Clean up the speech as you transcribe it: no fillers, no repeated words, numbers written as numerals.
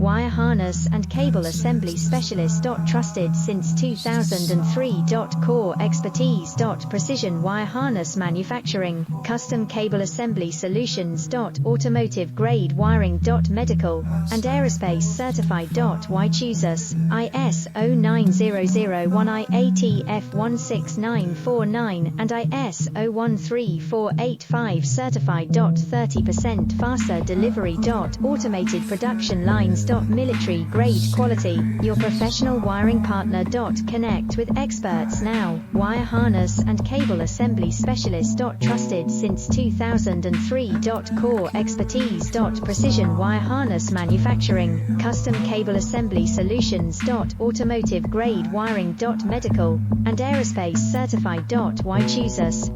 wire harness and cable assembly specialist. Trusted since 2003. Core expertise. Precision wire harness manufacturing, custom cable assembly solutions. Automotive grade wiring. Medical and aerospace certified. Why choose us? ISO 9001, IATF 16949 and ISO 13485 certified. 30% faster delivery. Automated production lines. Military grade quality, your professional wiring partner. Connect with experts now. Wire harness and cable assembly specialist. Trusted since 2003. Core expertise. Precision wire harness manufacturing, custom cable assembly solutions. Automotive grade wiring. Medical and aerospace certified. Why choose us?